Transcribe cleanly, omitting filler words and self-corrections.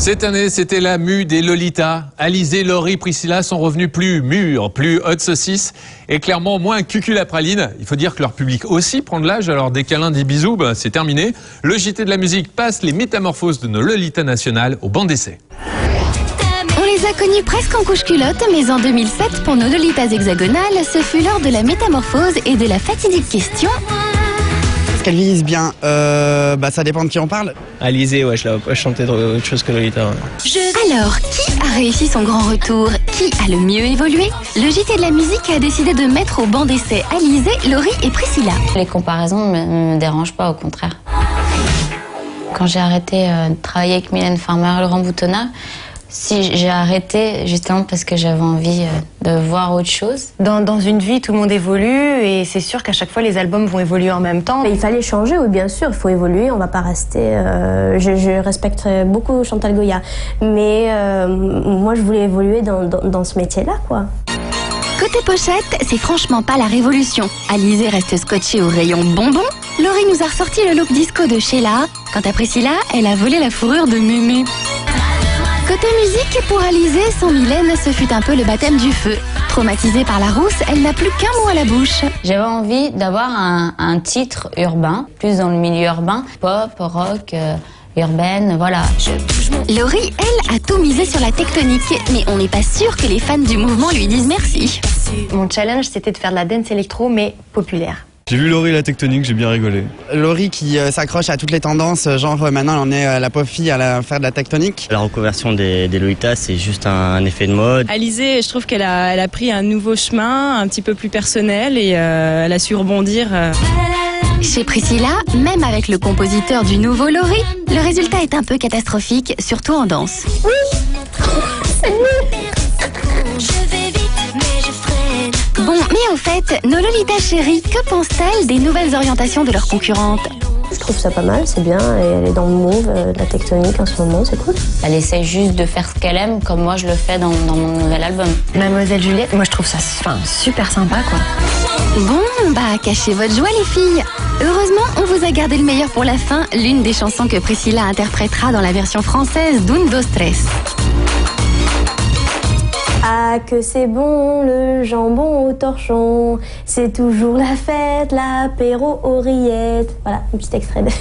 Cette année, c'était la mue des Lolita. Alizé, Laurie, Priscilla sont revenus plus mûrs, plus hot saucisse et clairement moins cucul-à-praline. Il faut dire que leur public aussi prend de l'âge, alors des câlins, des bisous, c'est terminé. Le JT de la musique passe les métamorphoses de nos Lolita nationales au banc d'essai. On les a connus presque en couche-culotte, mais en 2007, pour nos Lolitas hexagonales, ce fut l'heure de la métamorphose et de la fatidique question. Est-ce qu'elle vieillissent bien ça dépend de qui on parle. Alizé, ouais, je la vois pas chanter autre chose que Lolita. Ouais. Alors, qui a réussi son grand retour? Qui a le mieux évolué? Le JT de la musique a décidé de mettre au banc d'essai Alizé, Laurie et Priscilla. Les comparaisons ne me dérangent pas, au contraire. Quand j'ai arrêté de travailler avec Mylène Farmer et Laurent Boutonnat, si j'ai arrêté justement parce que j'avais envie de voir autre chose. Dans une vie, tout le monde évolue et c'est sûr qu'à chaque fois, les albums vont évoluer en même temps. Il fallait changer, oui, bien sûr, il faut évoluer, on va pas rester... Je respecte beaucoup Chantal Goya, mais moi, je voulais évoluer dans ce métier-là, quoi. Côté pochette, c'est franchement pas la révolution. Alizé reste scotchée au rayon bonbons. Laurie nous a ressorti le look disco de Sheila. Quant à Priscilla, elle a volé la fourrure de Mémé. Côté musique, pour Alizé, sans Mylène, ce fut un peu le baptême du feu. Traumatisée par la rousse, elle n'a plus qu'un mot à la bouche. J'avais envie d'avoir un titre urbain, plus dans le milieu urbain, pop, rock, urbaine, voilà. Laurie, elle, a tout misé sur la tectonique, mais on n'est pas sûr que les fans du mouvement lui disent merci. Mon challenge, c'était de faire de la dance électro, mais populaire. J'ai vu Laurie la tectonique, j'ai bien rigolé. Laurie qui s'accroche à toutes les tendances, genre maintenant elle en est la pauvre fille à faire de la tectonique. La reconversion des Lolita, c'est juste un effet de mode. Alizé, je trouve qu'elle a pris un nouveau chemin, un petit peu plus personnel et elle a su rebondir. Chez Priscilla, même avec le compositeur du nouveau Laurie, le résultat est un peu catastrophique, surtout en danse. Oui, c'est nul. Bon, mais au fait, nos Lolita chéries, que pensent-elles des nouvelles orientations de leurs concurrentes? Je trouve ça pas mal, c'est bien, et elle est dans le move de la tectonique en ce moment, c'est cool. Elle essaie juste de faire ce qu'elle aime, comme moi je le fais dans mon nouvel album. Mademoiselle Juliette, moi je trouve ça super sympa, quoi. Bon, cachez votre joie les filles. Heureusement, on vous a gardé le meilleur pour la fin, l'une des chansons que Priscilla interprétera dans la version française d'Un, Dos, Tres. Ah que c'est bon le jambon au torchon, c'est toujours la fête, l'apéro aux rillettes. Voilà, un petit extrait de...